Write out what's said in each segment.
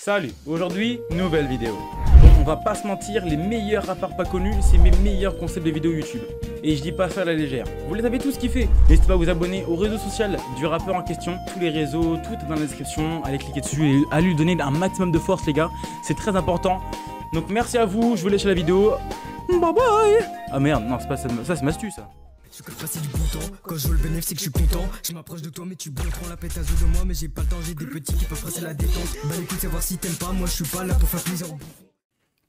Salut, aujourd'hui, nouvelle vidéo. Bon, on va pas se mentir, les meilleurs rappeurs pas connus, c'est mes meilleurs concepts de vidéos YouTube. Et je dis pas ça à la légère. Vous les avez tous kiffés. N'hésitez pas à vous abonner au réseau social du rappeur en question. Tous les réseaux, tout est dans la description. Allez cliquer dessus et à lui donner un maximum de force les gars. C'est très important. Donc merci à vous, je vous laisse la vidéo. Bye bye. Ah merde, non c'est pas ça, c'est ma astuce ça. Je que passer du bon temps, quand je veux le bénéfice c'est que je suis content. Je m'approche de toi mais tu prends la pétasse de moi. Mais j'ai pas le temps, j'ai des petits qui peuvent presser la détente. Bah écoute, savoir si t'aimes pas, moi je suis pas là pour faire plaisir.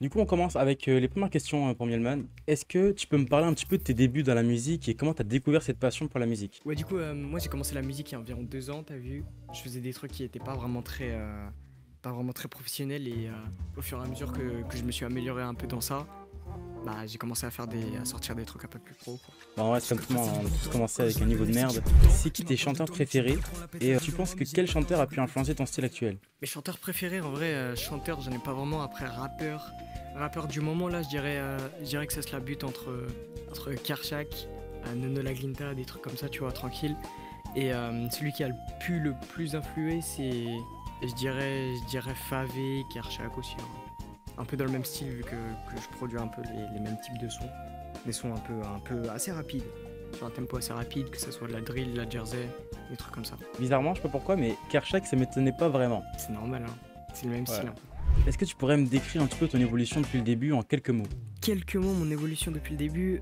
Du coup on commence avec les premières questions pour Mielman. Est-ce que tu peux me parler un petit peu de tes débuts dans la musique et comment tu as découvert cette passion pour la musique? Ouais du coup moi j'ai commencé la musique il y a environ 2 ans, t'as vu. Je faisais des trucs qui étaient pas vraiment très professionnels et au fur et à mesure que je me suis amélioré un peu dans ça, bah j'ai commencé à sortir des trucs un peu plus pro quoi. Bah en vrai c'est comme tout le monde, on a tous commencé avec un niveau de merde. C'est qui tes chanteurs préférés et tu penses que quel chanteur a pu influencer ton style actuel? Mes chanteurs préférés en vrai, chanteur j'en ai pas vraiment. Après rappeur du moment là je dirais que ça se la bute entre Karchak, Nono Laglinta, des trucs comme ça tu vois, tranquille. Et celui qui a le plus influé c'est je dirais Favé, Karchak aussi hein. Un peu dans le même style vu que je produis un peu les mêmes types de sons. Des sons un peu assez rapides, sur un tempo assez rapide, que ce soit de la drill, de la jersey, des trucs comme ça. Bizarrement, je sais pas pourquoi, mais Karchak ça m'étonnait pas vraiment. C'est normal, hein. C'est le même style. Hein. Est-ce que tu pourrais me décrire un petit peu ton évolution depuis le début en quelques mots? Quelques mots, mon évolution depuis le début.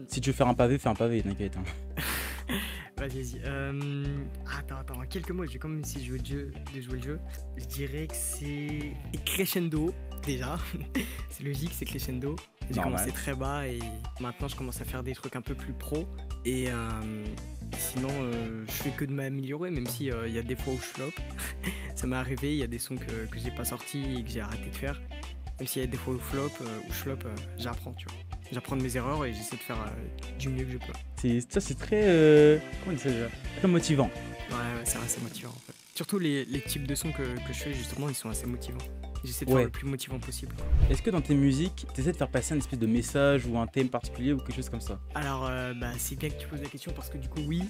Si tu veux faire un pavé, fais un pavé, t'inquiète. Hein. Vas-y. Attends, en quelques mots, je vais quand même essayer de jouer le jeu. Je dirais que c'est crescendo, déjà. C'est logique, c'est crescendo. J'ai commencé très bas et maintenant je commence à faire des trucs un peu plus pro. Et sinon, je fais que de m'améliorer, même si y a des fois où je flop. Ça m'est arrivé, il y a des sons que j'ai pas sortis et que j'ai arrêté de faire. Même s'il y a des fois où je flop, j'apprends, tu vois. J'apprends de mes erreurs et j'essaie de faire du mieux que je peux. Ça c'est très... comment on dit ça déjà? Très motivant. Ouais, c'est assez motivant en fait. Surtout les types de sons que je fais justement, ils sont assez motivants. J'essaie de faire le plus motivant possible. Est-ce que dans tes musiques, tu essaies de faire passer un espèce de message ou un thème particulier ou quelque chose comme ça? Alors, c'est bien que tu poses la question parce que du coup, oui,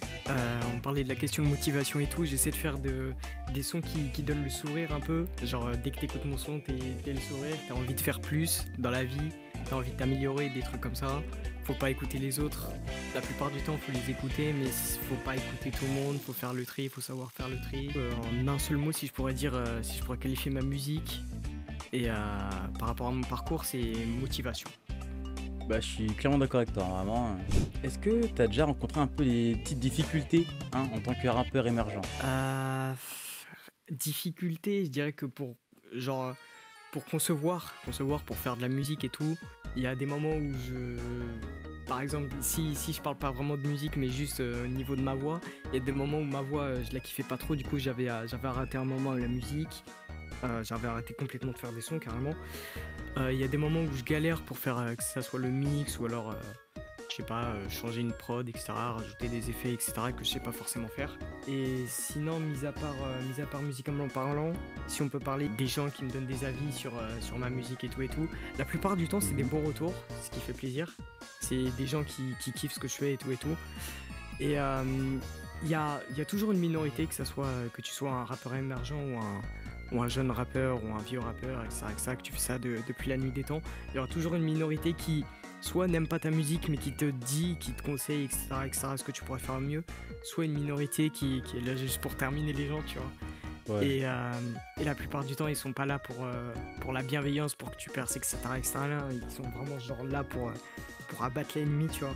on parlait de la question de motivation et tout. J'essaie de faire des sons qui donnent le sourire un peu. Genre, dès que t'écoutes mon son, t'es le sourire, t'as envie de faire plus dans la vie, t'as envie de t'améliorer, des trucs comme ça. Faut pas écouter les autres. La plupart du temps, faut les écouter, mais faut pas écouter tout le monde. Faut faire le tri, faut savoir faire le tri. En un seul mot, si je pourrais qualifier ma musique, et par rapport à mon parcours, c'est motivation. Bah, je suis clairement d'accord avec toi, vraiment. Est-ce que tu as déjà rencontré un peu des petites difficultés en tant que rappeur émergent? Difficultés, je dirais que pour concevoir, pour faire de la musique et tout, il y a des moments où par exemple, si je parle pas vraiment de musique, mais juste au niveau de ma voix, il y a des moments où ma voix, je la kiffais pas trop, du coup j'avais arrêté un moment la musique. J'avais arrêté complètement de faire des sons carrément. Il y a des moments où je galère pour faire que ça soit le mix ou alors je sais pas, changer une prod, etc., rajouter des effets, etc., que je sais pas forcément faire. Et sinon, mis à part musicalement parlant, si on peut parler des gens qui me donnent des avis sur ma musique et tout, la plupart du temps c'est des bons retours, ce qui fait plaisir. C'est des gens qui kiffent ce que je fais et tout. Et il y a toujours une minorité, que tu sois un rappeur émergent ou un jeune rappeur ou un vieux rappeur, etc., que tu fais ça depuis la nuit des temps, il y aura toujours une minorité qui soit n'aime pas ta musique mais qui te dit, qui te conseille, etc., ce que tu pourrais faire mieux, soit une minorité qui est là juste pour terminer les gens, tu vois. Ouais. Et la plupart du temps ils sont pas là pour la bienveillance, pour que tu perces, etc., ils sont vraiment genre là pour abattre l'ennemi, tu vois.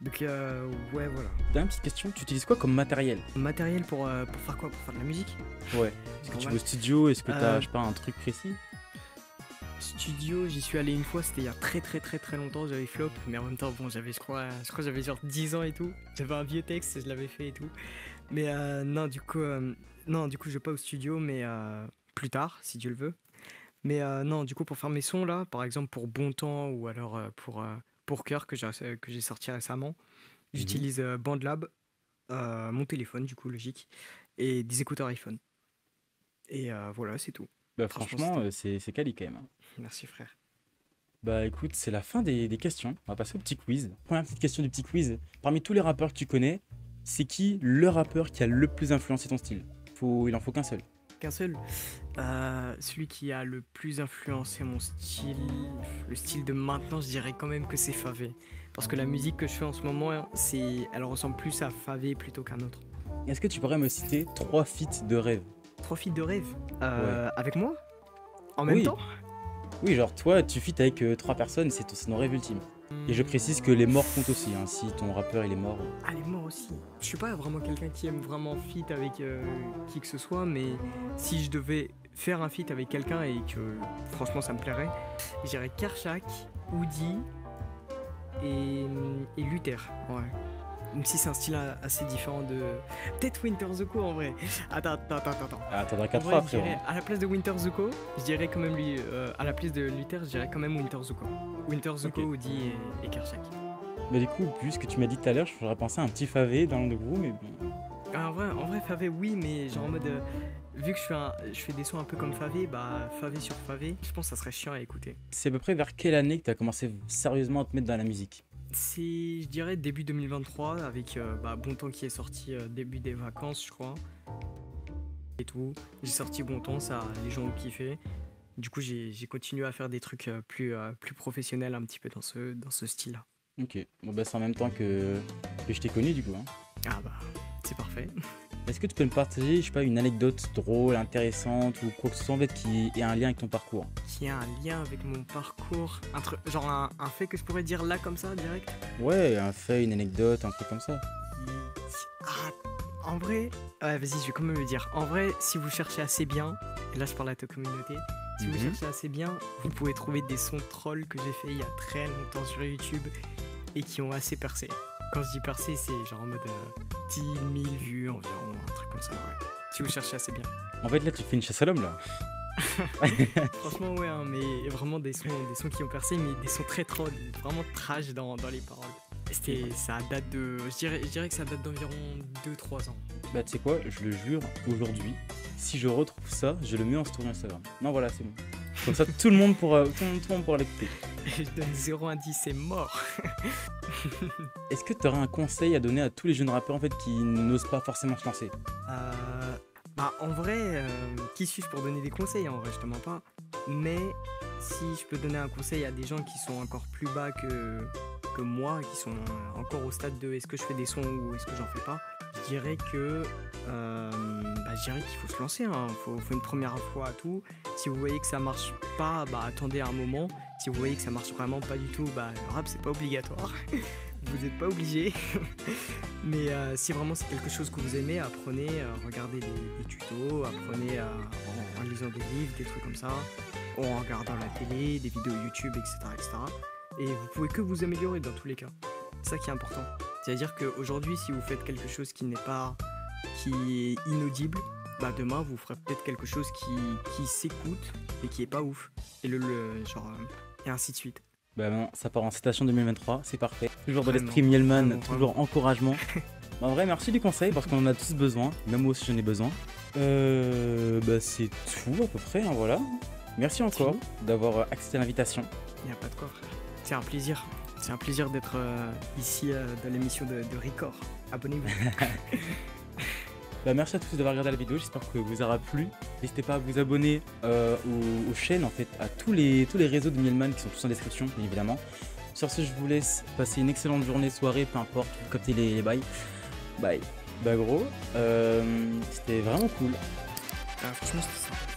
Donc ouais, voilà. T'as une petite question, tu utilises quoi comme matériel? Matériel pour faire quoi? Pour faire de la musique? Ouais. Est-ce que tu vas au studio? Est-ce que t'as, je sais pas, un truc précis? Studio, j'y suis allé une fois, c'était il y a très longtemps, j'avais flop, mais en même temps, bon, je crois j'avais genre 10 ans et tout. J'avais un vieux texte, je l'avais fait et tout. Mais non, du coup, je vais pas au studio, mais plus tard, si Dieu le veut. Mais non, du coup, pour faire mes sons là, par exemple pour Bon Temps ou alors pour Cœur que j'ai sorti récemment, j'utilise BandLab, mon téléphone du coup logique, et des écouteurs iPhone. Et voilà, c'est tout. Bah franchement, c'est quali quand même. Merci frère. Bah écoute, c'est la fin des questions, on va passer au petit quiz. Première petite question du petit quiz, parmi tous les rappeurs que tu connais, c'est qui le rappeur qui a le plus influencé ton style? Il en faut qu'un seul. qu'un seul. Celui qui a le plus influencé mon style, le style de maintenant, je dirais quand même que c'est Favé. Parce que la musique que je fais en ce moment, elle ressemble plus à Favé plutôt qu'un autre. Est-ce que tu pourrais me citer 3 feats de rêve? 3 feats de rêve Ouais. avec moi? En même Oui. temps? Oui, genre toi, tu feats avec 3 personnes, c'est ton rêve ultime. Et je précise que les morts comptent aussi, hein. Si ton rappeur il est mort. Ah, les morts aussi. Je suis pas vraiment quelqu'un qui aime vraiment feat avec qui que ce soit, mais si je devais faire un feat avec quelqu'un et que franchement ça me plairait, je dirais Kershak, Woody et Luther. Ouais. Même si c'est un style assez différent de. Peut-être Winter Zuko en vrai. Attends. Ah, t'en as En 4 vrai, fois je après. dirais, à la place de Winter Zuko, je dirais quand même lui. À la place de Luther, je dirais quand même Winter Zuko. Winter Zuko, Ok. Woody et Kershak. Mais du coup, vu ce que tu m'as dit tout à l'heure, j'aurais pensé à un petit Favé dans le groupe, mais bon. Ah, en vrai, Favé, oui, mais genre en mode. Vu que je fais des sons un peu comme Favé, bah Favé sur Favé, je pense que ça serait chiant à écouter. C'est à peu près vers quelle année que t'as commencé sérieusement à te mettre dans la musique? C'est, je dirais, début 2023, avec Bon Temps qui est sorti début des vacances, je crois. Et tout. J'ai sorti Bon Temps, ça, les gens ont kiffé. Du coup, j'ai continué à faire des trucs plus professionnels un petit peu dans ce style-là. Ok, bon bah c'est en même temps que je t'ai connu du coup. Hein. Ah bah, c'est parfait. Est-ce que tu peux me partager, je sais pas, une anecdote drôle, intéressante ou quoi que ce soit en fait qui ait un lien avec ton parcours? Qui a un lien avec mon parcours, genre un fait que je pourrais dire là comme ça, direct. Ouais, un fait, une anecdote, un truc comme ça. Ah, en vrai, ouais, vas-y, je vais quand même le dire. En vrai, si vous cherchez assez bien, et là je parle à ta communauté, si vous cherchez assez bien, vous pouvez trouver des sons trolls que j'ai fait il y a très longtemps sur YouTube et qui ont assez percé. Quand je dis percé, c'est genre en mode 10 000 vues environ, un truc comme ça, ouais. Si vous cherchez assez bien. En fait là tu fais une chasse à l'homme là. Franchement, ouais, hein, mais vraiment des sons qui ont percé, mais des sons très trolls, vraiment trash dans les paroles. Ça date de. Je dirais que ça date d'environ 2-3 ans. Bah tu sais quoi, je le jure, aujourd'hui, si je retrouve ça, je le mets en story Instagram. Non voilà, c'est bon. Comme ça tout le monde pourra l'écouter. Je donne 0 indice, c'est mort. Est-ce que tu aurais un conseil à donner à tous les jeunes rappeurs en fait qui n'osent pas forcément se lancer? Bah en vrai, qui suis-je pour donner des conseils? En vrai, je te mens pas. Mais si je peux donner un conseil à des gens qui sont encore plus bas que moi, qui sont encore au stade de est-ce que je fais des sons ou est-ce que j'en fais pas, je dirais que qu'il faut se lancer, hein. Faut une première fois à tout. Si vous voyez que ça marche pas, bah attendez un moment. Si vous voyez que ça marche vraiment pas du tout, bah le rap c'est pas obligatoire. Vous n'êtes pas obligé. Mais si vraiment c'est quelque chose que vous aimez, apprenez, regardez des tutos, apprenez en lisant des livres, des trucs comme ça, en regardant la télé, des vidéos YouTube, etc. Et vous pouvez que vous améliorer dans tous les cas. C'est ça qui est important. C'est-à-dire qu'aujourd'hui, si vous faites quelque chose qui est inaudible, bah demain vous ferez peut-être quelque chose qui s'écoute et qui est pas ouf. Et et ainsi de suite. Bah non, ça part en citation 2023, c'est parfait. Toujours de Vraiment, l'esprit Mielman, vraiment, toujours encouragement. Bah, en vrai, merci du conseil parce qu'on en a tous besoin, même moi aussi j'en ai besoin. Bah c'est tout à peu près, hein, voilà. Merci encore d'avoir accepté l'invitation. Il n'y a pas de quoi, frère. C'est un plaisir. C'est un plaisir d'être ici dans l'émission de Record. Abonnez-vous. Bah, merci à tous d'avoir regardé la vidéo, j'espère que vous aura plu. N'hésitez pas à vous abonner aux chaînes, en fait, à tous les réseaux de Mielman qui sont tous en description, bien évidemment. Sur ce, je vous laisse passer une excellente journée, soirée, peu importe, vous captez les bails. Bye. Bah gros, c'était vraiment cool. Franchement, c'était ça.